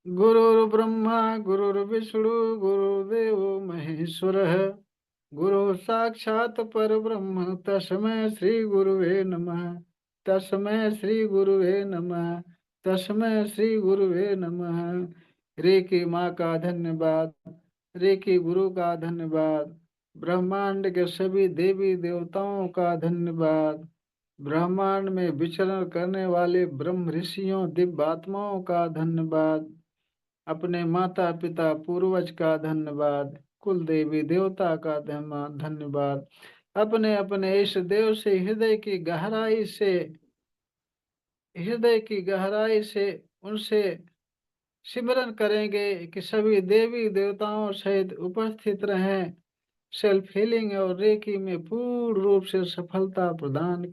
गुरुर्ब्रह्मा गुरुर्विष्णु गुरुर्देव महेश्वरः। गुरु साक्षात् परब्रह्म तस्मै श्री गुरुवे नमः। तस्मै श्री गुरुवे नमः। तस्मै श्री गुरुवे नमः। रे की माँ का धन्यवाद। रे की गुरु का धन्यवाद। ब्रह्मांड के सभी देवी देवताओं का धन्यवाद। ब्रह्मांड में विचरण करने वाले ब्रह्म ऋषियों दिव्य आत्माओं का धन्यवाद। अपने माता पिता पूर्वज का धन्यवाद। कुल देवी देवता का धन्यवाद। अपने अपने इष्ट देव से हृदय की गहराई से उनसे सिमरन करेंगे कि सभी देवी देवताओं सहित उपस्थित रहें। सेल्फ हीलिंग और रेकी में पूर्ण रूप से सफलता प्रदान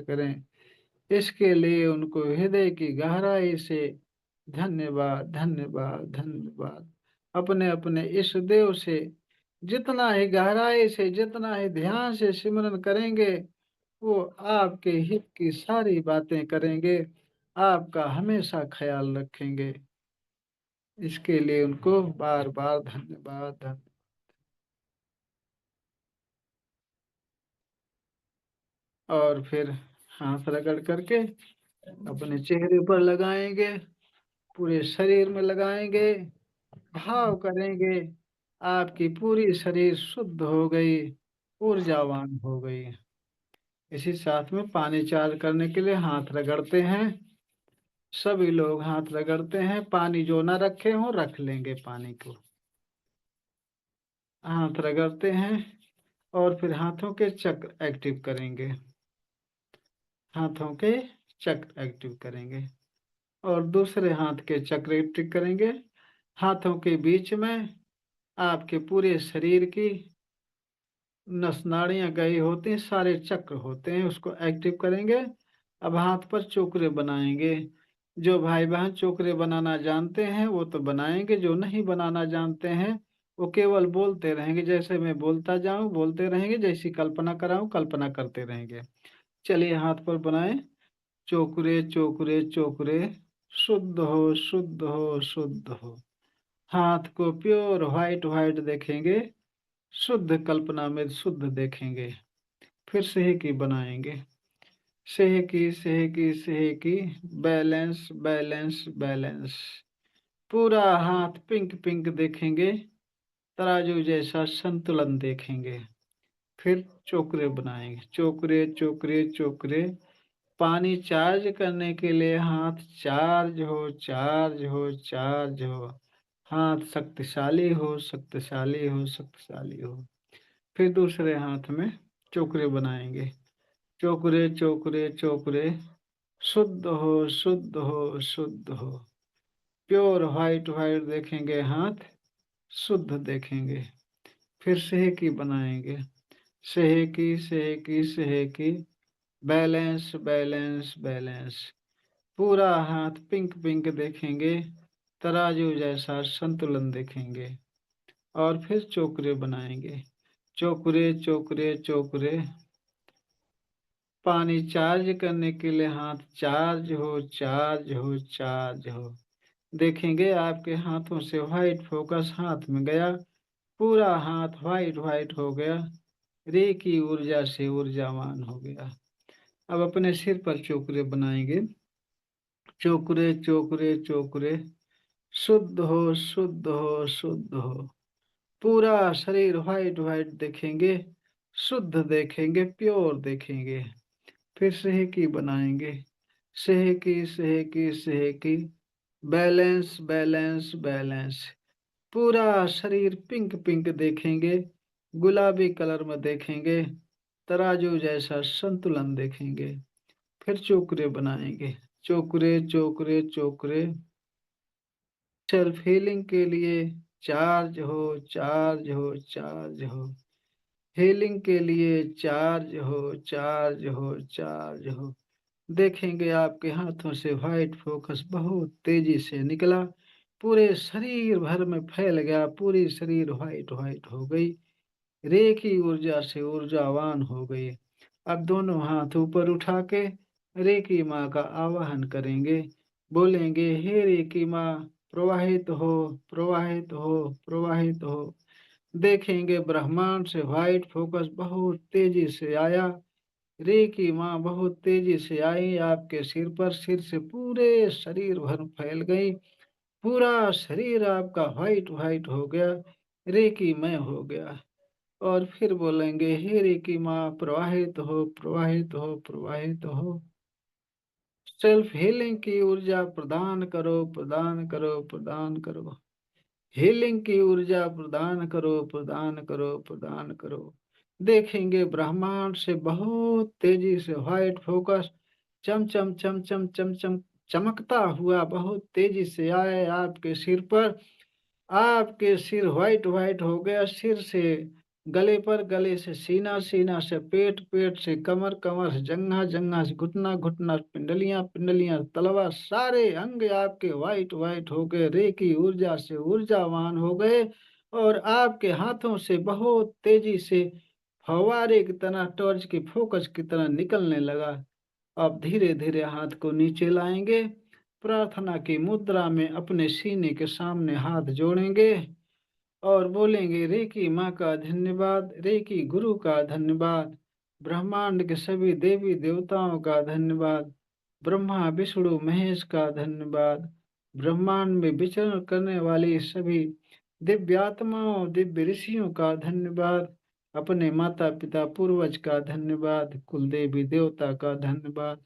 करें। इसके लिए उनको हृदय की गहराई से धन्यवाद धन्यवाद धन्यवाद। अपने अपने इष्ट देव से जितना ही गहराई से जितना ही ध्यान से सिमरन करेंगे, वो आपके हित की सारी बातें करेंगे, आपका हमेशा ख्याल रखेंगे। इसके लिए उनको बार बार धन्यवाद। और फिर हाथ रगड़ करके अपने चेहरे पर लगाएंगे, पूरे शरीर में लगाएंगे, भाव करेंगे आपकी पूरी शरीर शुद्ध हो गई, ऊर्जावान हो गई। इसी साथ में पानी चार्ज करने के लिए हाथ रगड़ते हैं। सभी लोग हाथ रगड़ते हैं। पानी जो ना रखे हो रख लेंगे पानी को। हाथ रगड़ते हैं और फिर हाथों के चक्र एक्टिव करेंगे। हाथों के चक्र एक्टिव करेंगे और दूसरे हाथ के चक्र एक्टिव करेंगे। हाथों के बीच में आपके पूरे शरीर की नस नाड़ियां गई होती हैं, सारे चक्र होते हैं, उसको एक्टिव करेंगे। अब हाथ पर चोकरे बनाएंगे। जो भाई बहन चोकरे बनाना जानते हैं वो तो बनाएंगे, जो नहीं बनाना जानते हैं वो केवल बोलते रहेंगे। जैसे मैं बोलता जाऊं बोलते रहेंगे, जैसी कल्पना कराऊं कल्पना करते रहेंगे। चलिए हाथ पर बनाएं। चोकरे चोकरे चोकरे, शुद्ध हो शुद्ध हो शुद्ध हो। हाथ को प्योर व्हाइट व्हाइट देखेंगे, शुद्ध कल्पना में शुद्ध देखेंगे। फिर सेहकी बनाएंगे। सेहकी बैलेंस बैलेंस बैलेंस। पूरा हाथ पिंक पिंक देखेंगे, तराजू जैसा संतुलन देखेंगे। फिर चोकरे बनाएंगे। चोकरे चोकरे चोकरे। पानी चार्ज करने के लिए हाथ चार्ज हो चार्ज हो चार्ज हो। हाथ शक्तिशाली हो शक्तिशाली हो शक्तिशाली हो। फिर दूसरे हाथ में चोकरे बनाएंगे। चोकरे चोकरे चोकरे, शुद्ध हो शुद्ध हो शुद्ध हो। प्योर व्हाइट व्हाइट देखेंगे, हाथ शुद्ध देखेंगे। फिर सेहकी बनाएंगे। सेहकी बैलेंस बैलेंस बैलेंस। पूरा हाथ पिंक पिंक देखेंगे, तराजू जैसा संतुलन देखेंगे। और फिर चोकरे बनाएंगे। चोकरे चोकरे चोकरे। पानी चार्ज करने के लिए हाथ चार्ज हो चार्ज हो चार्ज हो। देखेंगे आपके हाथों से व्हाइट फोकस हाथ में गया, पूरा हाथ व्हाइट व्हाइट हो गया, रे की ऊर्जा से ऊर्जावान हो गया। अब अपने सिर पर चोकरे बनाएंगे। चोकरे चोकरे चोकरे, शुद्ध हो शुद्ध हो शुद्ध हो। पूरा शरीर व्हाइट व्हाइट देखेंगे, शुद्ध देखेंगे, प्योर देखेंगे। फिर सेहकी बनाएंगे। सेहकी बैलेंस बैलेंस बैलेंस। पूरा शरीर पिंक पिंक देखेंगे, गुलाबी कलर में देखेंगे, तराजू जैसा संतुलन देखेंगे। फिर चोकरे बनाएंगे। चोकरे चोकरे चोकरे। सेल्फ हीलिंग के लिए चार्ज हो चार्ज हो चार्ज हो। हीलिंग के लिए चार्ज हो चार्ज हो चार्ज हो। देखेंगे आपके हाथों से व्हाइट फोकस बहुत तेजी से निकला, पूरे शरीर भर में फैल गया, पूरी शरीर व्हाइट व्हाइट हो गई, रे की ऊर्जा से ऊर्जावान हो गई। अब दोनों हाथ ऊपर उठा के रे की माँ का आवाहन करेंगे। बोलेंगे हे रे की माँ, प्रवाहित हो, प्रवाहित हो, प्रवाहित हो। देखेंगे ब्रह्मांड से व्हाइट फोकस बहुत तेजी से आया। रे की माँ बहुत तेजी से आई आपके सिर पर, सिर से पूरे शरीर भर फैल गई। पूरा शरीर आपका व्हाइट व्हाइट हो गया, रे की मैं हो गया। और फिर बोलेंगे हे रे की माँ, प्रवाहित हो, प्रवाहित हो, प्रवाहित हो। सेल्फ हीलिंग की ऊर्जा प्रदान करो, प्रदान करो, प्रदान करो। हीलिंग की ऊर्जा प्रदान करो, प्रदान करो, प्रदान करो। देखेंगे ब्रह्मांड से बहुत तेजी से व्हाइट फोकस चम चम चम चम चम चम चमकता हुआ बहुत तेजी से आए आपके सिर पर। आपके सिर व्हाइट व्हाइट हो गया, सिर से गले पर, गले से सीना, सीना से पेट, पेट से कमर, कमर से जंघा, जंघा से घुटना, घुटना से पिंडलियां, पिंडलियां तलवा, सारे अंग आपके व्हाइट व्हाइट हो गए, रे की ऊर्जा से ऊर्जावान हो गए। और आपके हाथों से बहुत तेजी से फव्वारे की तरह, टॉर्च की फोकस की तरह निकलने लगा। अब धीरे धीरे हाथ को नीचे लाएंगे, प्रार्थना की मुद्रा में अपने सीने के सामने हाथ जोड़ेंगे और बोलेंगे रे की माँ का धन्यवाद, रे की गुरु का धन्यवाद, ब्रह्मांड के सभी देवी देवताओं का धन्यवाद, ब्रह्मा विष्णु महेश का धन्यवाद, ब्रह्मांड में विचरण करने वाली सभी दिव्यात्माओं, दिव्य ऋषियों का धन्यवाद, अपने माता पिता पूर्वज का धन्यवाद, कुल देवी देवता का धन्यवाद।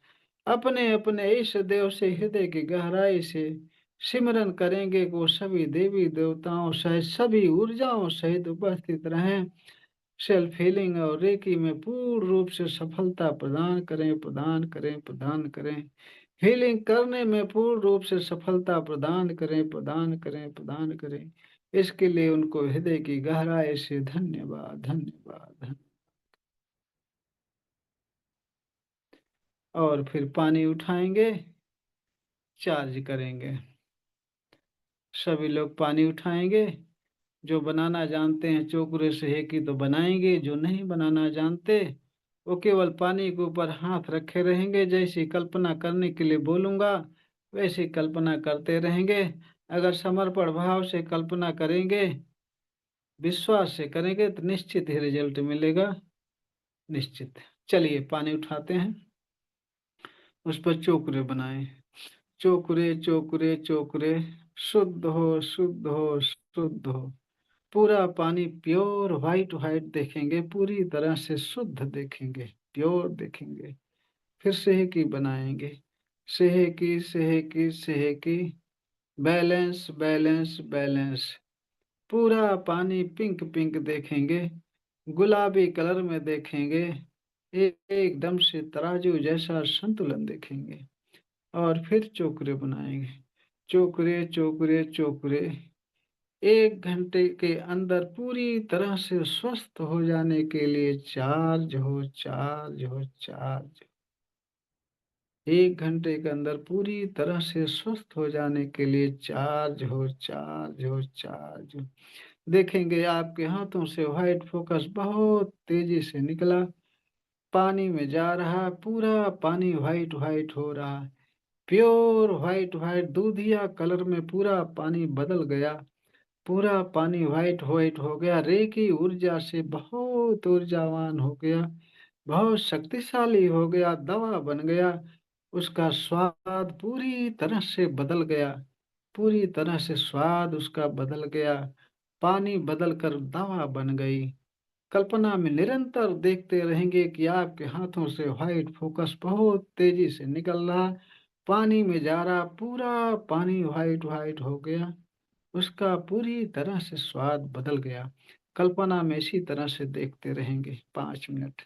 अपने अपने इष्ट देव से हृदय की गहराई से सिमरन करेंगे कि वो सभी देवी देवताओं सहित सभी ऊर्जाओं सहित उपस्थित रहें। सेल्फ हीलिंग और रेकी में पूर्ण रूप से सफलता प्रदान करें, प्रदान करें, प्रदान करें। हीलिंग करने में पूर्ण रूप से सफलता प्रदान करें, प्रदान करें, प्रदान करें। इसके लिए उनको हृदय की गहराई से धन्यवाद, धन्यवाद, धन्यवाद। और फिर पानी उठाएंगे, चार्ज करेंगे। सभी लोग पानी उठाएंगे। जो बनाना जानते हैं चोकुरे से हेकी तो बनाएंगे, जो नहीं बनाना जानते वो केवल पानी के ऊपर हाथ रखे रहेंगे। जैसी कल्पना करने के लिए बोलूंगा वैसी कल्पना करते रहेंगे। अगर समर्पण भाव से कल्पना करेंगे, विश्वास से करेंगे तो निश्चित ही रिजल्ट मिलेगा, निश्चित। चलिए पानी उठाते हैं, उस पर चोकुरे बनाएं। चोकुरे, चोकुरे, चोकुरे, शुद्ध हो, शुद्ध हो, शुद्ध हो। पूरा पानी प्योर व्हाइट व्हाइट देखेंगे, पूरी तरह से शुद्ध देखेंगे, प्योर देखेंगे। फिर सेहकी बनाएंगे, सेहकी, सेहकी, सेहकी। Balance, balance, balance. पूरा पानी पिंक पिंक देखेंगे, गुलाबी कलर में देखेंगे, एकदम से तराजू जैसा संतुलन देखेंगे। और फिर चोकरे बनाएंगे, चोकरे, चोकरे, चोकरे। 1 घंटे के अंदर पूरी तरह से स्वस्थ हो जाने के लिए चार्ज हो, चार्ज हो, चार्ज। 1 घंटे के अंदर पूरी तरह से स्वस्थ हो जाने के लिए चार्ज हो, चार्ज हो, चार्ज हो। देखेंगे आपके हाथों से व्हाइट फोकस बहुत तेजी से निकला, पानी में जा रहा, पूरा पानी व्हाइट व्हाइट हो रहा, प्योर व्हाइट व्हाइट दूधिया कलर में पूरा पानी बदल गया। पूरा पानी व्हाइट व्हाइट हो गया, रे की ऊर्जा से बहुत ऊर्जावान हो गया, बहुत शक्तिशाली हो गया, दवा बन गया। उसका स्वाद पूरी तरह से बदल गया, पूरी तरह से स्वाद उसका बदल गया। पानी बदल कर दवा बन गई। कल्पना में निरंतर देखते रहेंगे कि आपके हाथों से व्हाइट फोकस बहुत तेजी से निकल रहा, पानी में जा रहा, पूरा पानी व्हाइट व्हाइट हो गया। उसका पूरी तरह से स्वाद बदल गया। कल्पना में इसी तरह से देखते रहेंगे 5 मिनट।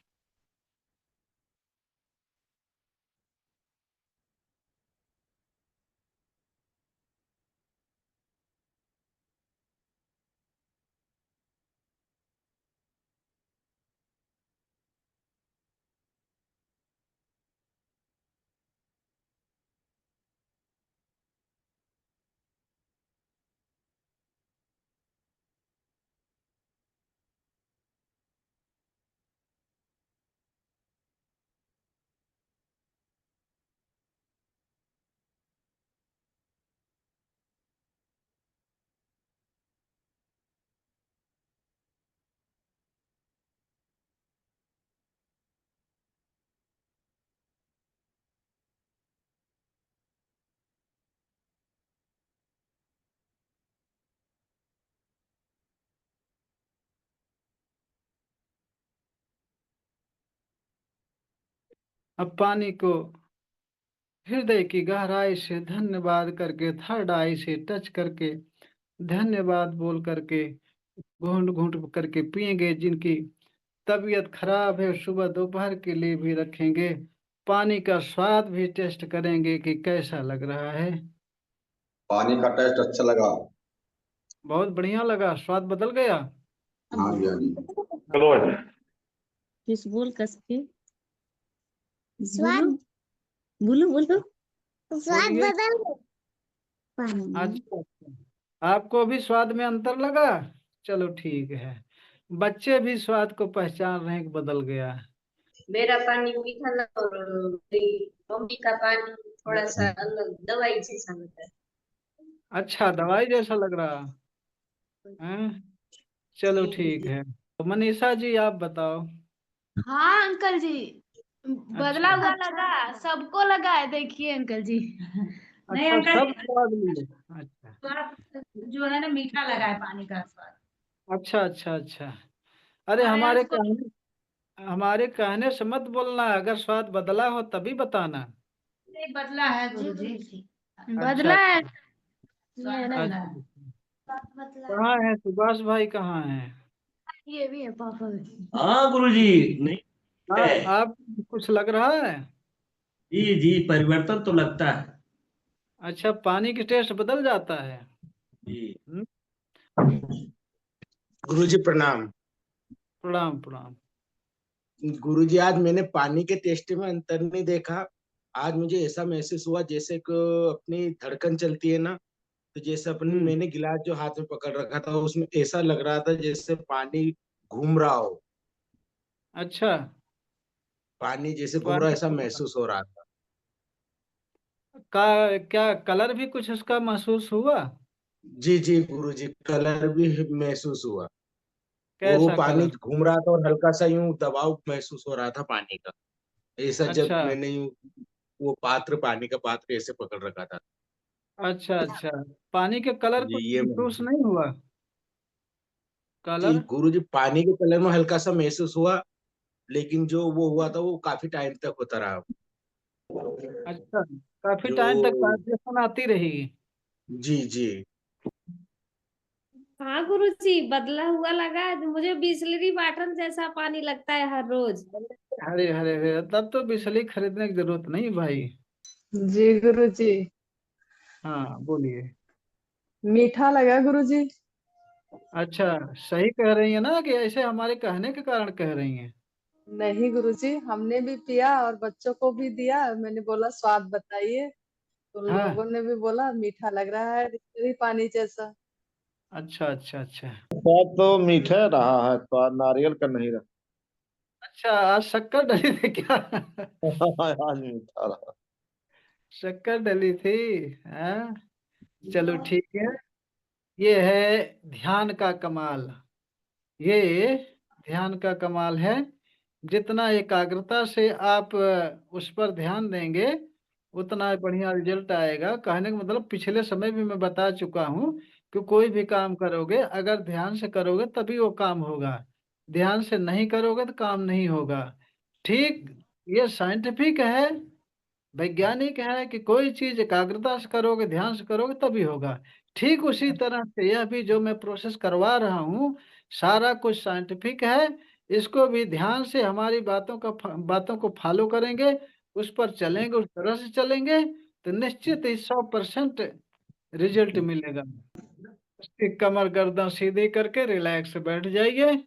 अब पानी को हृदय की गहराई से धन्यवाद करके, थर्ड आई से टच करके धन्यवाद बोल करके घूंट घूंट करके पिएंगे। जिनकी तबीयत खराब है सुबह दोपहर के लिए भी रखेंगे। पानी का स्वाद भी टेस्ट करेंगे कि कैसा लग रहा है। पानी का टेस्ट अच्छा लगा। बहुत बढ़िया लगा, स्वाद बदल गया। हाँ जी, हाँ जी। चलो किस बोल कस के स्वाद बोलो बोलो स्वाद बोलिए। बदल पानी अच्छा अच्छा। आपको भी स्वाद में अंतर लगा? चलो ठीक है। बच्चे भी स्वाद को पहचान रहे हैं कि बदल गया है। मेरा पानी मीठा लगा और मेरी मम्मी का पानी थोड़ा सा अलग दवाई जैसा लगता है। अच्छा, दवाई जैसा लग रहा है। चलो ठीक है, तो मनीषा जी आप बताओ। हाँ अंकल जी, बदला अच्छा हुआ लगा, सबको लगा है, देखिए अंकल जी। नहीं अच्छा, अंकल, सब स्वाद लिए। अच्छा स्वाद जो है ना मीठा लगा है पानी का स्वाद। अच्छा अच्छा अच्छा। अरे हमारे यहाँ हमारे कहने से मत बोलना, अगर स्वाद बदला हो तभी बताना। नहीं बदला है गुरुजी, अच्छा बदला है। अच्छा। कहाँ है सुभाष भाई, कहाँ है? ये भी है पापा भी। हाँ गुरुजी। नहीं है। आप कुछ लग रहा है? जी जी, परिवर्तन तो लगता है। अच्छा, पानी की टेस्ट बदल जाता है। जी। हम्म, गुरुजी प्रणाम। प्रणाम प्रणाम। गुरुजी आज मैंने पानी के टेस्ट में अंतर नहीं देखा। आज मुझे ऐसा महसूस हुआ जैसे कि अपनी धड़कन चलती है ना, तो जैसे अपन हम्म। मैंने गिलास जो हाथ में पकड़ रखा था उसमें ऐसा लग रहा था जैसे पानी घूम रहा हो। अच्छा। पानी जैसे घूम रहा पानी ऐसा महसूस हो रहा था। का क्या कलर भी कुछ उसका महसूस हुआ? जी जी गुरुजी, कलर भी महसूस हुआ। और वो कैसा पानी कलर? घूम रहा था और हल्का सा यूं दबाव महसूस हो रहा था पानी का। ऐसा जब अच्छा मैंने यूं वो पात्र, पानी का पात्र ऐसे पकड़ रखा था। अच्छा अच्छा। पानी के कलर जी कुछ ये महसूस नहीं हुआ? जी कलर? गुरुजी, पानी के कलर में हल्का सा महसूस हुआ, लेकिन जो वो हुआ था वो काफी टाइम तक होता रहा। अच्छा, काफी जो टाइम तक वाइब्रेशन आती रही। जी जी हाँ गुरुजी, बदला हुआ लगा है। मुझे बिस्लरी वाटर जैसा पानी लगता है हर रोज। अरे अरे अरे, तब तो बिजली खरीदने की जरूरत नहीं भाई। जी गुरुजी, हाँ बोलिए। मीठा लगा गुरुजी। अच्छा, सही कह रही है ना कि ऐसे हमारे कहने के कारण कह रही हैं? नहीं गुरुजी, हमने भी पिया और बच्चों को भी दिया। मैंने बोला स्वाद बताइए, तो हाँ। लोगों ने भी बोला मीठा लग रहा है, बिस्लरी पानी जैसा। अच्छा अच्छा अच्छा। स्वाद तो मीठा रहा है, स्वाद नारियल का नहीं अच्छा, आज शक्कर डली थी क्या? रहा। आज मीठा रहा। शक्कर डली थी। हाँ। चलो ठीक है। ये है ध्यान का कमाल। ये ध्यान का कमाल है। जितना एकाग्रता से आप उस पर ध्यान देंगे उतना बढ़िया रिजल्ट आएगा। कहने का मतलब पिछले समय भी मैं बता चुका हूँ कि कोई भी काम करोगे अगर ध्यान से करोगे तभी वो काम होगा। ध्यान से नहीं करोगे तो काम नहीं होगा। ठीक। ये साइंटिफिक है, वैज्ञानिक है कि कोई चीज एकाग्रता से करोगे, ध्यान से करोगे तभी होगा। ठीक उसी तरह से यह भी जो मैं प्रोसेस करवा रहा हूँ सारा कुछ साइंटिफिक है। इसको भी ध्यान से हमारी बातों को फॉलो करेंगे, उस पर चलेंगे, उस तरह से चलेंगे तो निश्चित ही 100% रिजल्ट मिलेगा। उसकी कमर गर्दन सीधी करके रिलैक्स बैठ जाइए।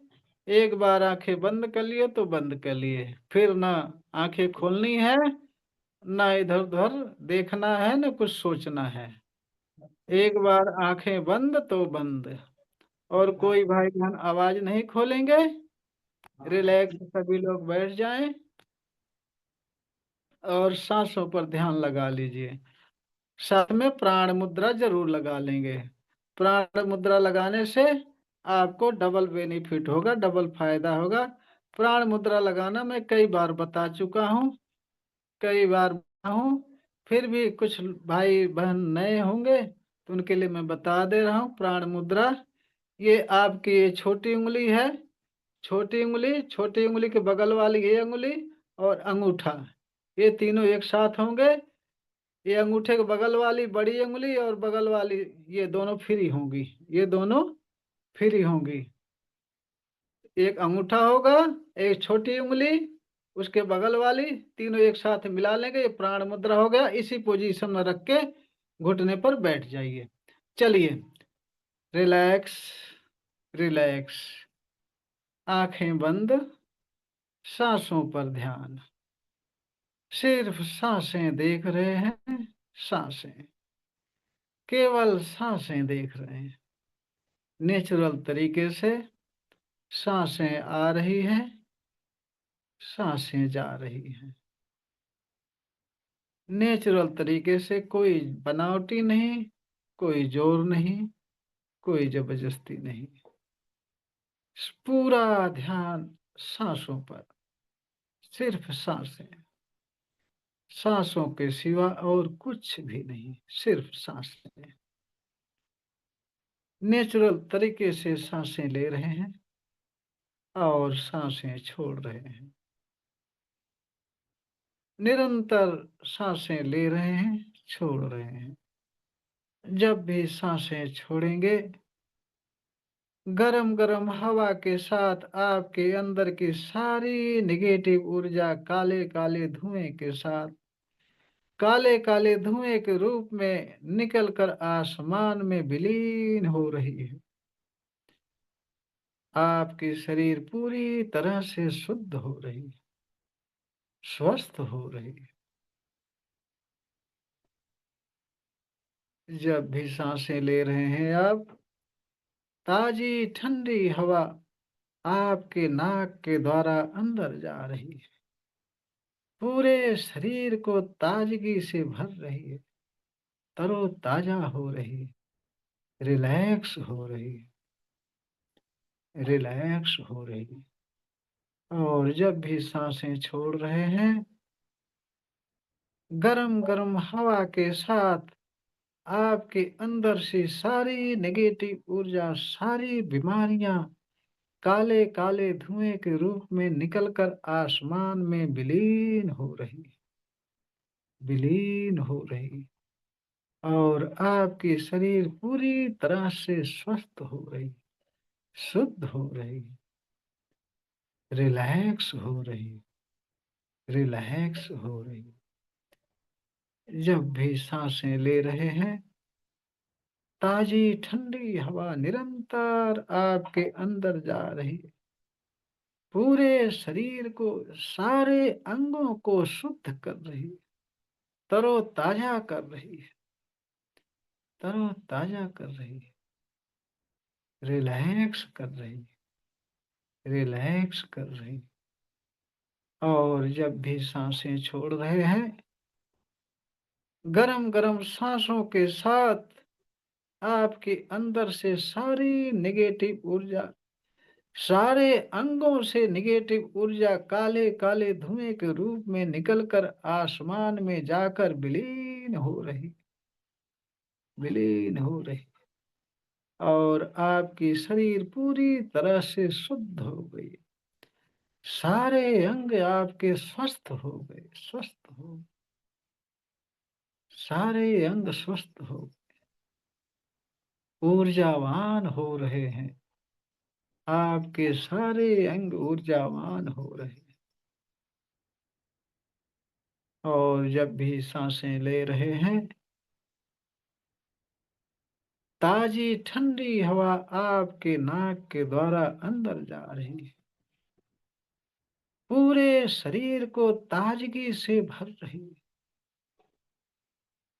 एक बार आंखें बंद कर लिए तो बंद कर लिए, फिर ना आंखें खोलनी है, ना इधर उधर देखना है, ना कुछ सोचना है। एक बार आंखें बंद तो बंद। और कोई भाई बहन आवाज नहीं खोलेंगे। रिलैक्स सभी लोग बैठ जाएं और सांसों पर ध्यान लगा लीजिए। साथ में प्राण मुद्रा जरूर लगा लेंगे। प्राण मुद्रा लगाने से आपको डबल बेनिफिट होगा, डबल फायदा होगा। प्राण मुद्रा लगाना मैं कई बार बता चुका हूँ, कई बार हूँ। फिर भी कुछ भाई बहन नए होंगे तो उनके लिए मैं बता दे रहा हूँ। प्राण मुद्रा, ये आपकी ये छोटी उंगली है, छोटी उंगली, छोटी उंगली के बगल वाली ये उंगली और अंगूठा, ये तीनों एक साथ होंगे। ये अंगूठे के बगल वाली बड़ी उंगली और बगल वाली ये दोनों फ्री होंगी, ये दोनों फ्री होंगी। एक अंगूठा होगा, एक छोटी उंगली, उसके बगल वाली, तीनों एक साथ मिला लेंगे, ये प्राण मुद्रा हो गया। इसी पोजीशन में रख के घुटने पर बैठ जाइए। चलिए, रिलैक्स रिलैक्स, आंखें बंद, सांसों पर ध्यान, सिर्फ सांसें देख रहे हैं, सांसें, केवल सांसें देख रहे हैं। नेचुरल तरीके से सांसें आ रही हैं, सांसें जा रही हैं। नेचुरल तरीके से, कोई बनावटी नहीं, कोई जोर नहीं, कोई जबरदस्ती नहीं। पूरा ध्यान सांसों पर, सिर्फ सांसें, सांसों के सिवा और कुछ भी नहीं, सिर्फ सांसें। नेचुरल तरीके से सांसें ले रहे हैं और सांसें छोड़ रहे हैं। निरंतर सांसें ले रहे हैं, छोड़ रहे हैं। जब भी सांसें छोड़ेंगे, गरम गरम हवा के साथ आपके अंदर की सारी नेगेटिव ऊर्जा काले काले धुएं के साथ, काले काले धुएं के रूप में निकलकर आसमान में विलीन हो रही है। आपकी शरीर पूरी तरह से शुद्ध हो रही है, स्वस्थ हो रही है। जब भी सांसें ले रहे हैं आप, ताजी ठंडी हवा आपके नाक के द्वारा अंदर जा रही है, पूरे शरीर को ताजगी से भर रही है, तरोताजा हो रही है, रिलैक्स हो रही है, रिलैक्स हो रही है। और जब भी सांसें छोड़ रहे हैं, गरम गरम हवा के साथ आपके अंदर से सारी नेगेटिव ऊर्जा, सारी बीमारियां काले काले धुएं के रूप में निकलकर आसमान में विलीन हो रही, विलीन हो रही। और आपकी शरीर पूरी तरह से स्वस्थ हो रही, शुद्ध हो रही, रिलैक्स हो रही, रिलैक्स हो रही। जब भी सांसें ले रहे हैं, ताजी ठंडी हवा निरंतर आपके अंदर जा रही है, पूरे शरीर को, सारे अंगों को शुद्ध कर रही है, तरोताजा कर रही है, तरोताजा कर रही है, रिलैक्स कर रही है, रिलैक्स कर रही है। और जब भी सांसें छोड़ रहे हैं, गरम गरम सांसों के साथ आपके अंदर से सारी नेगेटिव ऊर्जा, सारे अंगों से नेगेटिव ऊर्जा काले काले धुएं के रूप में निकलकर आसमान में जाकर विलीन हो रही, विलीन हो रही। और आपकी शरीर पूरी तरह से शुद्ध हो गई, सारे अंग आपके स्वस्थ हो गए, स्वस्थ हो, सारे अंग स्वस्थ हो गए, ऊर्जावान हो रहे हैं, आपके सारे अंग ऊर्जावान हो रहे हैं। और जब भी सांसें ले रहे हैं, ताजी ठंडी हवा आपके नाक के द्वारा अंदर जा रही है, पूरे शरीर को ताजगी से भर रही है,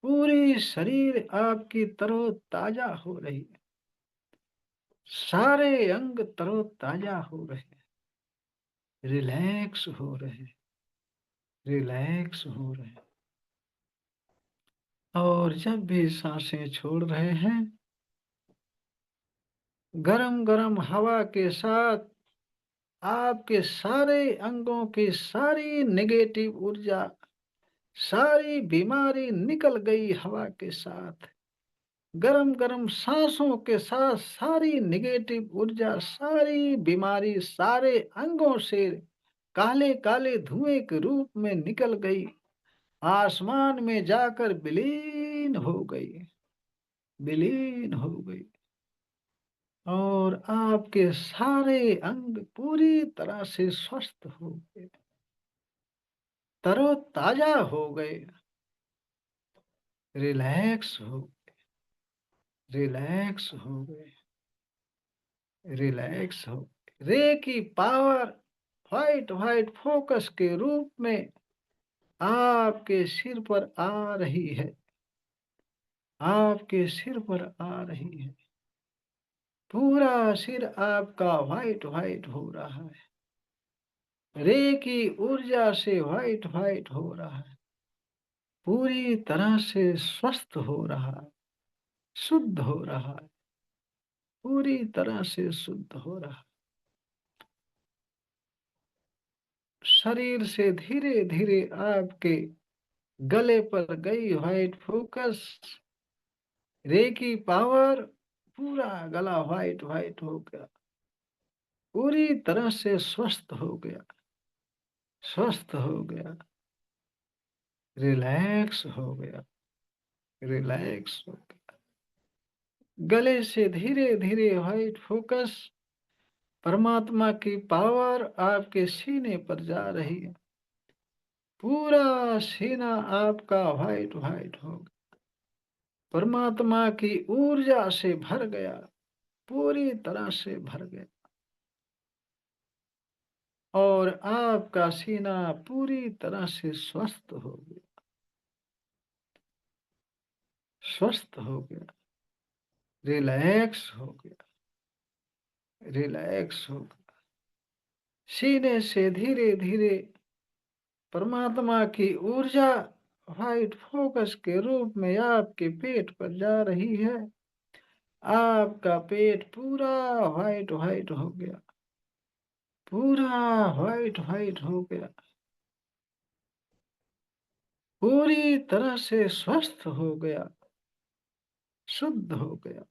पूरी शरीर आपकी तरोताजा हो रही है, सारे अंग तरोताजा हो रहे हैं, रिलैक्स हो रहे हैं, रिलैक्स हो रहे हैं। और जब भी सांसें छोड़ रहे हैं, गरम गरम हवा के साथ आपके सारे अंगों की सारी नेगेटिव ऊर्जा, सारी बीमारी निकल गई हवा के साथ। गरम गरम सांसों के साथ सारी नेगेटिव ऊर्जा, सारी बीमारी सारे अंगों से काले काले धुएं के रूप में निकल गई, आसमान में जाकर विलीन हो गई, विलीन हो गई। और आपके सारे अंग पूरी तरह से स्वस्थ हो गए, तरोताजा हो गए, रिलैक्स हो गए, रिलैक्स हो गए, रिलैक्स हो गए। रे की पावर व्हाइट व्हाइट फोकस के रूप में आपके सिर पर आ रही है, आपके सिर पर आ रही है। पूरा सिर आपका व्हाइट व्हाइट हो रहा है, रे की ऊर्जा से व्हाइट व्हाइट हो रहा है, पूरी तरह से स्वस्थ हो रहा है, शुद्ध हो रहा है, पूरी तरह से शुद्ध हो रहा है। शरीर से धीरे धीरे आपके गले पर गई व्हाइट फोकस, रे की पावर, पूरा गला व्हाइट व्हाइट हो गया, पूरी तरह से स्वस्थ हो गया, स्वस्थ हो गया, रिलैक्स हो गया, रिलैक्स हो गया। गले से धीरे धीरे व्हाइट फोकस, परमात्मा की पावर आपके सीने पर जा रही है, पूरा सीना आपका व्हाइट व्हाइट हो गया, परमात्मा की ऊर्जा से भर गया, पूरी तरह से भर गया। और आपका सीना पूरी तरह से स्वस्थ हो गया, स्वस्थ हो गया, रिलैक्स हो गया, रिलैक्स हो गया। सीने से धीरे धीरे परमात्मा की ऊर्जा व्हाइट फोकस के रूप में आपके पेट पर जा रही है, आपका पेट पूरा व्हाइट व्हाइट हो गया, पूरा व्हाइट व्हाइट हो गया, पूरी तरह से स्वस्थ हो गया, शुद्ध हो गया,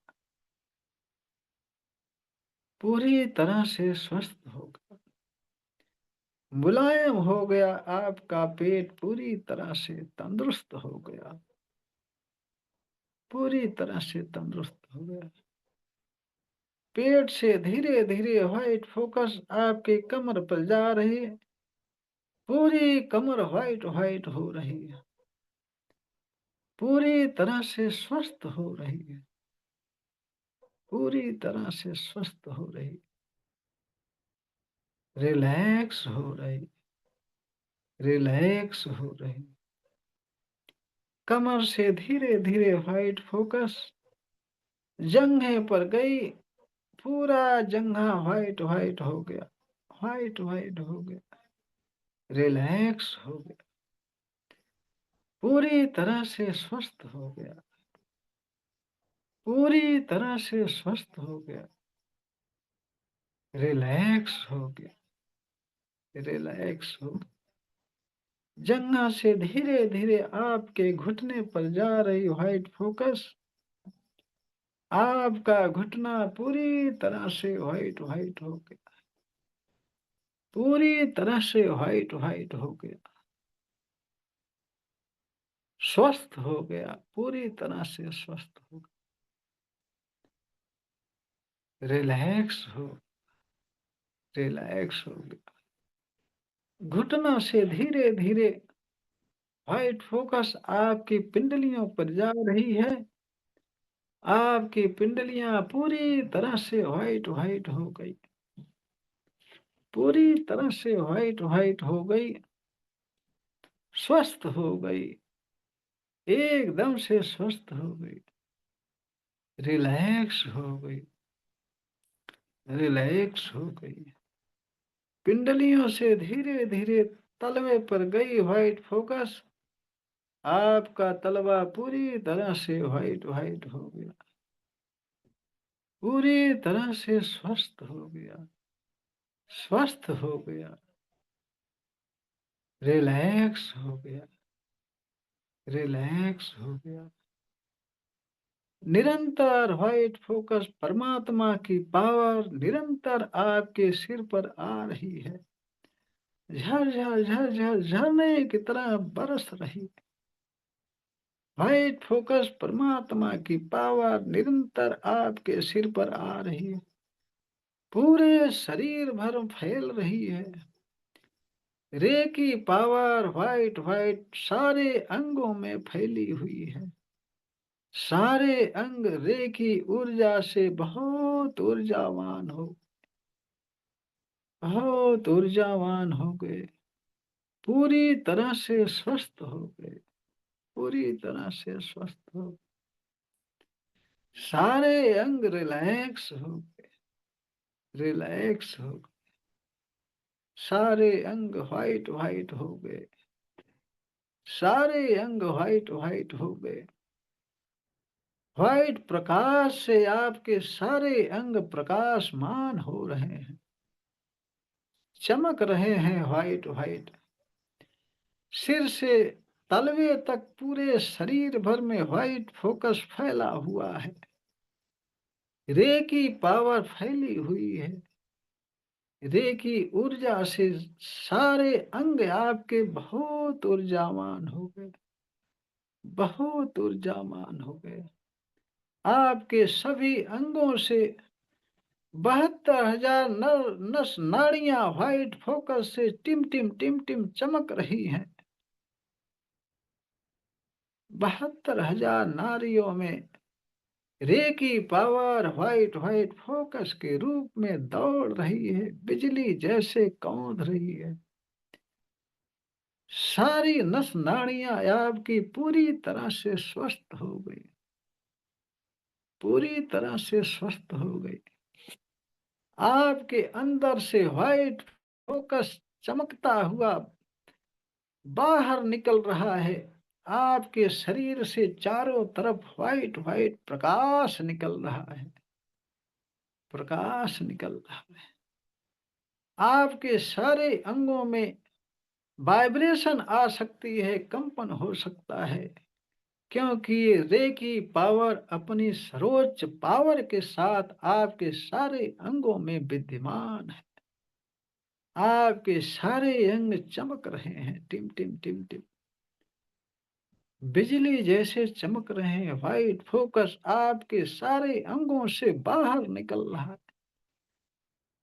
पूरी तरह से स्वस्थ हो गया, मुलायम हो गया। आपका पेट पूरी तरह से तंदुरुस्त हो गया, पूरी तरह से तंदुरुस्त हो गया। पेट से धीरे धीरे व्हाइट फोकस आपके कमर पर जा रही है, पूरी कमर व्हाइट व्हाइट हो रही है, पूरी तरह से स्वस्थ हो रही है, पूरी तरह से स्वस्थ हो रही, रिलैक्स हो रही, रिलैक्स हो रही। कमर से धीरे धीरे व्हाइट फोकस जंघे पर गई, पूरा जंघा व्हाइट व्हाइट हो गया, व्हाइट व्हाइट हो गया, रिलैक्स हो गया, पूरी तरह से स्वस्थ हो गया, पूरी तरह से स्वस्थ हो गया, रिलैक्स हो गया, रिलैक्स हो गया। जंघा से धीरे धीरे आपके घुटने पर जा रही व्हाइट फोकस, आपका घुटना पूरी तरह से व्हाइट व्हाइट हो गया, पूरी तरह से व्हाइट व्हाइट हो गया, स्वस्थ हो गया, पूरी तरह से स्वस्थ हो गया, रिलैक्स हो, रिलैक्स हो गया। घुटना से धीरे धीरे व्हाइट फोकस आपकी पिंडलियों पर जा रही है, आपकी पिंडलियां पूरी तरह से व्हाइट व्हाइट हो गई, पूरी तरह से व्हाइट व्हाइट हो गई, स्वस्थ हो गई, एकदम से स्वस्थ हो गई, रिलैक्स हो गई, रिलैक्स हो गई। पिंडलियों से धीरे धीरे तलवे पर गई व्हाइट फोकस, आपका तलवा पूरी तरह से व्हाइट व्हाइट हो गया, पूरी तरह से स्वस्थ हो गया, स्वस्थ हो गया, रिलैक्स हो गया, रिलैक्स हो गया। निरंतर व्हाइट फोकस परमात्मा की पावर निरंतर आपके सिर पर आ रही है, झरझर झरझर झरने की तरह बरस रही। व्हाइट फोकस परमात्मा की पावर निरंतर आपके सिर पर आ रही है, पूरे शरीर भर फैल रही है। रे की पावर व्हाइट व्हाइट सारे अंगों में फैली हुई है। सारे अंग रे की ऊर्जा से बहुत ऊर्जावान हो गए, पूरी तरह से स्वस्थ हो गए, पूरी तरह से स्वस्थ हो। सारे अंग रिलैक्स हो गए, रिलैक्स हो गए। सारे अंग व्हाइट व्हाइट हो गए, सारे अंग व्हाइट व्हाइट हो गए। व्हाइट प्रकाश से आपके सारे अंग प्रकाशमान हो रहे हैं, चमक रहे हैं व्हाइट व्हाइट। सिर से तलवे तक पूरे शरीर भर में व्हाइट फोकस फैला हुआ है। रे की पावर फैली हुई है। रे की ऊर्जा से सारे अंग आपके बहुत ऊर्जावान हो गए, बहुत ऊर्जावान हो गए। आपके सभी अंगों से 72,000 नस नाड़ियां व्हाइट फोकस से टिम टिम टिम टिम चमक रही हैं। 72,000 नाड़ियों में रे की पावर व्हाइट व्हाइट फोकस के रूप में दौड़ रही है, बिजली जैसे कौंध रही है। सारी नस नाड़ियां आपकी पूरी तरह से स्वस्थ हो गई, पूरी तरह से स्वस्थ हो गई। आपके अंदर से व्हाइट फोकस चमकता हुआ बाहर निकल रहा है। आपके शरीर से चारों तरफ व्हाइट व्हाइट प्रकाश निकल रहा है, प्रकाश निकल रहा है। आपके सारे अंगों में वाइब्रेशन आ सकती है, कंपन हो सकता है, क्योंकि ये रे की पावर अपनी सर्वोच्च पावर के साथ आपके सारे अंगों में विद्यमान है। आपके सारे अंग चमक रहे हैं, टिम टिम टिम टिम, बिजली जैसे चमक रहे हैं। व्हाइट फोकस आपके सारे अंगों से बाहर निकल रहा है,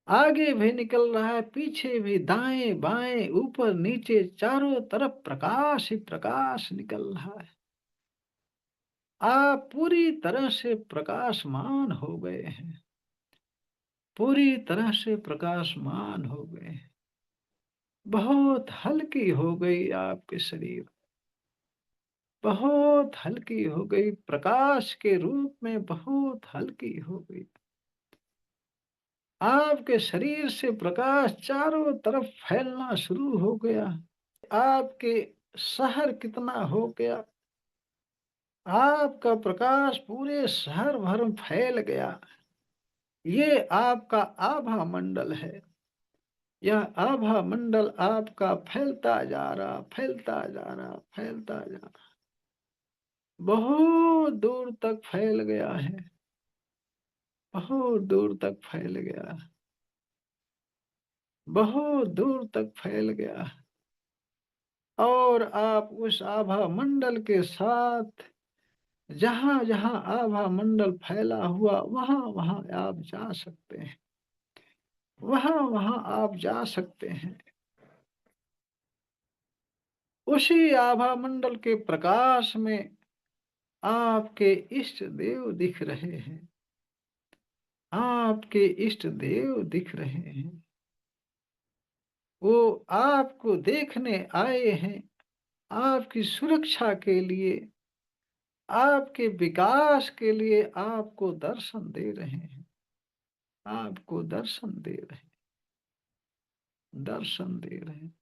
आगे भी निकल रहा है, पीछे भी, दाएं बाएं ऊपर नीचे चारों तरफ प्रकाश ही प्रकाश निकल रहा है। आप पूरी तरह से प्रकाशमान हो गए हैं, पूरी तरह से प्रकाशमान हो गए हैं। बहुत हल्की हो गई आपके शरीर, बहुत हल्की हो गई, प्रकाश के रूप में बहुत हल्की हो गई। आपके शरीर से प्रकाश चारों तरफ फैलना शुरू हो गया। आपके शहर कितना हो गया, आपका प्रकाश पूरे शहर भर में फैल गया। ये आपका आभा मंडल है। यह आभा मंडल आपका फैलता जा रहा, फैलता जा रहा, फैलता जा रहा, बहुत दूर तक फैल गया है, बहुत दूर तक फैल गया, बहुत दूर तक फैल गया। और आप उस आभा मंडल के साथ जहां जहां आभा मंडल फैला हुआ वहां वहां आप जा सकते हैं, वहां वहां आप जा सकते हैं। उसी आभा मंडल के प्रकाश में आपके इष्ट देव दिख रहे हैं, आपके इष्ट देव दिख रहे हैं। वो आपको देखने आए हैं, आपकी सुरक्षा के लिए, आपके विकास के लिए आपको दर्शन दे रहे हैं, आपको दर्शन दे रहे हैं, दर्शन दे रहे हैं।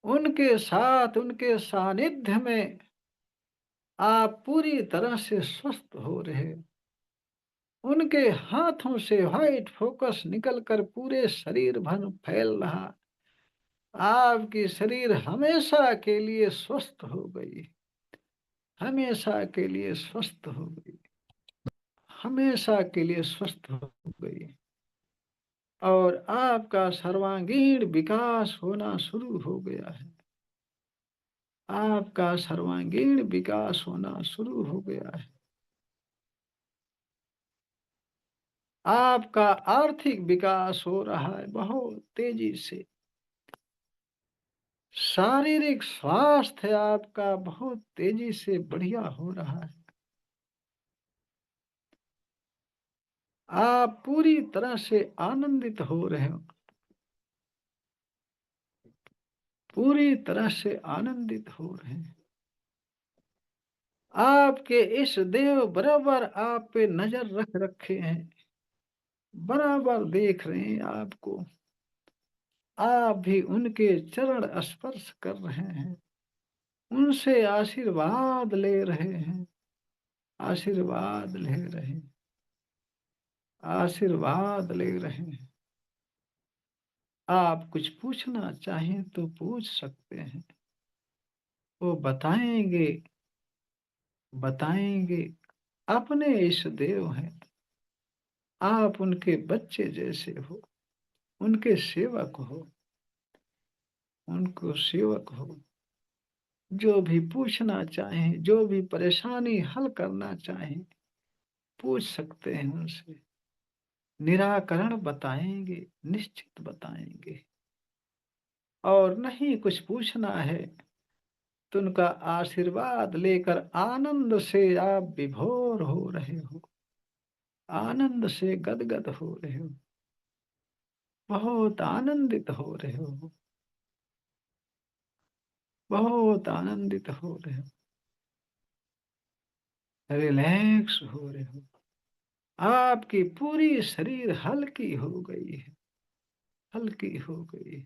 उनके साथ, उनके सानिध्य में आप पूरी तरह से स्वस्थ हो रहे। उनके हाथों से व्हाइट फोकस निकलकर पूरे शरीर भर फैल रहा। आपकी शरीर हमेशा के लिए स्वस्थ हो गई, हमेशा के लिए स्वस्थ हो गई, हमेशा के लिए स्वस्थ हो गई। और आपका सर्वांगीण विकास होना शुरू हो गया है। आपका सर्वांगीण विकास होना शुरू हो गया है। आपका आर्थिक विकास हो रहा है बहुत तेजी से। शारीरिक स्वास्थ्य आपका बहुत तेजी से बढ़िया हो रहा है। आप पूरी तरह से आनंदित हो रहे हो, पूरी तरह से आनंदित हो रहे हैं। आपके इस देव बराबर आप पे नजर रख रखे हैं, बराबर देख रहे हैं आपको। आप भी उनके चरण स्पर्श कर रहे हैं, उनसे आशीर्वाद ले रहे हैं, आशीर्वाद ले रहे हैं, आशीर्वाद ले रहे हैं। आप कुछ पूछना चाहें तो पूछ सकते हैं, वो बताएंगे, बताएंगे। अपने इष्ट देव हैं, आप उनके बच्चे जैसे हो, उनके सेवक हो, उनको सेवक हो। जो भी पूछना चाहें, जो भी परेशानी हल करना चाहें, पूछ सकते हैं उनसे। निराकरण बताएंगे, निश्चित बताएंगे। और नहीं कुछ पूछना है तो उनका आशीर्वाद लेकर आनंद से आप विभोर हो रहे हो, आनंद से गदगद हो रहे हो, बहुत आनंदित हो रहे हो, बहुत आनंदित हो रहे हो, रिलैक्स हो रहे हो। आपकी पूरी शरीर हल्की हो गई है, हल्की हो गई है,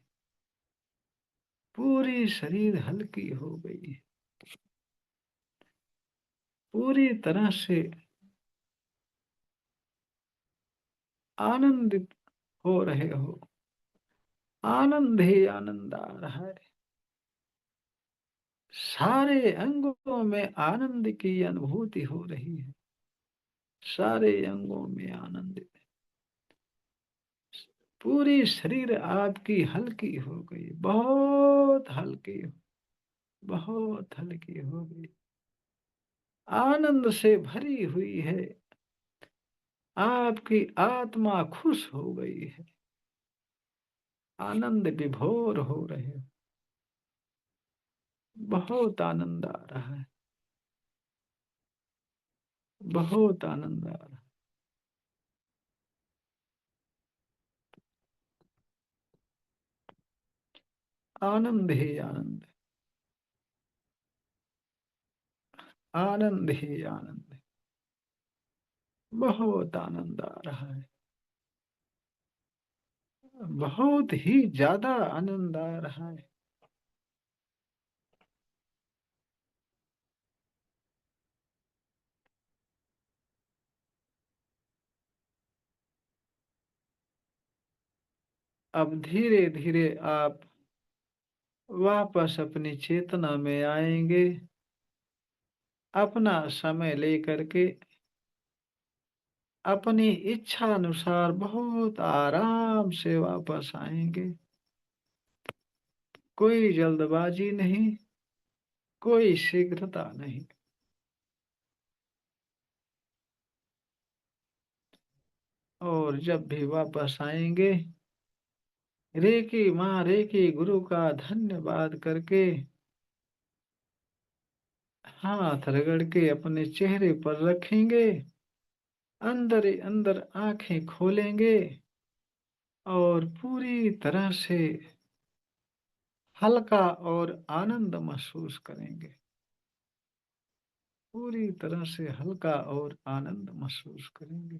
पूरी शरीर हल्की हो गई है, पूरी तरह से आनंदित हो रहे हो। आनंद ही आनंद आ रहा है, सारे अंगों में आनंद की अनुभूति हो रही है, सारे अंगों में आनंद। पूरी शरीर आपकी हल्की हो गई, बहुत हल्की, बहुत हल्की हो गई, आनंद से भरी हुई है। आपकी आत्मा खुश हो गई है, आनंद विभोर हो रहे हो, बहुत आनंद आ रहा है, बहुत आनंद आ रहा है। आनंद ही आनंद, आनंद ही आनंद, बहुत आनंद आ रहा है, बहुत ही ज्यादा आनंद आ रहा है। अब धीरे धीरे आप वापस अपनी चेतना में आएंगे, अपना समय लेकर के अपनी इच्छा अनुसार बहुत आराम से वापस आएंगे। कोई जल्दबाजी नहीं, कोई शीघ्रता नहीं। और जब भी वापस आएंगे, रेकी माँ रेकी गुरु का धन्यवाद करके हाथ रगड़ के अपने चेहरे पर रखेंगे, अंदर ही अंदर आंखें खोलेंगे और पूरी तरह से हल्का और आनंद महसूस करेंगे, पूरी तरह से हल्का और आनंद महसूस करेंगे।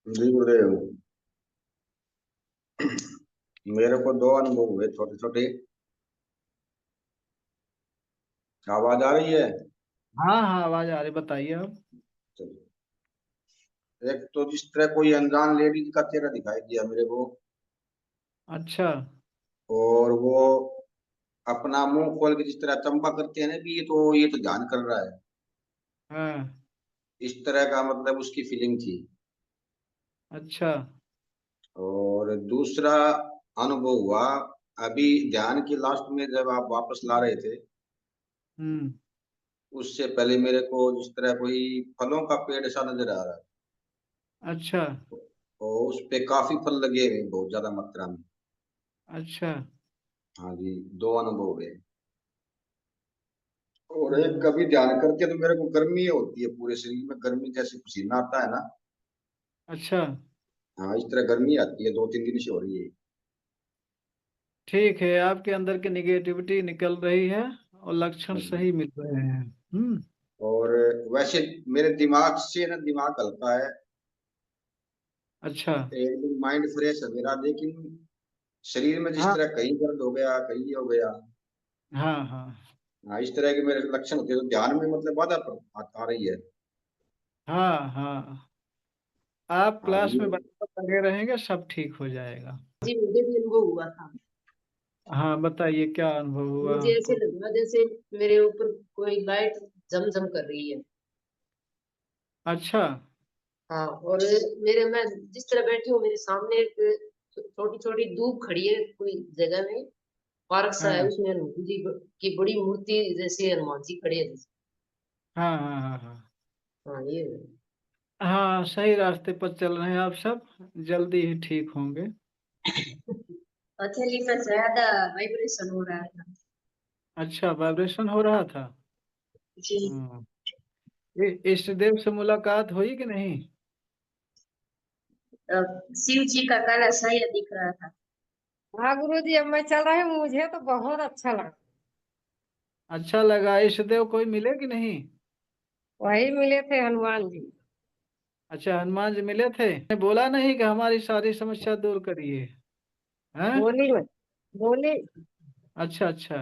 जी गुरुदेव, मेरे को 2 अनुभव हुए छोटे छोटे। आवाज आ रही है? हाँ हाँ, आवाज आ रही, बताइए आप। चलिए। एक तो जिस तरह कोई अनजान लेडीज का चेहरा दिखाई दिया मेरे को, अच्छा। और वो अपना मुंह खोल के जिस तरह चंपा करते हैं ना भी ये तो ध्यान कर रहा है, हाँ। इस तरह का मतलब उसकी फीलिंग थी। अच्छा। और दूसरा अनुभव हुआ अभी ध्यान की लास्ट में जब आप वापस ला रहे थे, हम्म। उससे पहले मेरे को जिस तरह कोई फलों का पेड़ सा नजर आ रहा है, अच्छा और उस पे काफी फल लगे हुए हैं, बहुत ज्यादा मात्रा में। अच्छा। हाँ जी, दो अनुभव हुए। और एक हम्म। कभी ध्यान करके तो मेरे को गर्मी होती है, पूरे शरीर में गर्मी, जैसे पसीना आता है ना। अच्छा हाँ, इस तरह गर्मी आती है, 2-3 दिन से हो रही है। ठीक है, आपके अंदर की निगेटिविटी निकल रही है और लक्षण हाँ जी। सही मिल रहे हैं। हम्म। और वैसे मेरे दिमाग से ना, दिमाग हल्का है, अच्छा। एकदम माइंड फ्रेश है मेरा, लेकिन शरीर में जिस हाँ तरह कहीं दर्द हो गया, कहीं ये हो गया। हाँ हाँ हाँ, इस तरह के मेरे लक्षण होते हैं, तो ध्यान में मतलब बाधा आ रही है। हाँ हाँ। आप हाँ क्लास ये। में बराबर लगे रहेंगे, सब ठीक हो जाएगा। जी मुझे भी अनुभव हुआ था। हाँ बताइए, क्या अनुभव हुआ मुझे ऐसे आपको? लगा जैसे मेरे ऊपर कोई लाइट झमझम कर रही है। अच्छा। हाँ, और मेरे मैं जिस तरह बैठी हूँ, मेरे सामने एक छोटी छोटी धूप खड़ी है कोई जगह में, पार्क सा है, हाँ उसमें हनुमान जी की बड़ी मूर्ति जैसे हनुमान जी खड़े हैं जैसे। हाँ हाँ हाँ हाँ। हाँ ये है। हाँ, सही रास्ते पर चल रहे हैं आप सब, जल्दी ही ठीक होंगे। हथेली में ज्यादा वाइब्रेशन हो रहा था। अच्छा, वाइब्रेशन हो रहा था। जी। हम्म। इष्ट देव से मुलाकात हुई कि नहीं? शिव जी का काला साया दिख रहा था। हाँ गुरुजी, अब मैं चल रही हूँ, मुझे तो बहुत अच्छा लगा। अच्छा लगा। इष्ट देव कोई मिले कि नहीं? वही मिले थे हनुमान जी। अच्छा, हनुमान जी मिले थे, बोला नहीं कि हमारी सारी समस्या दूर करिए? हैं? बोली मैं, बोली। अच्छा अच्छा।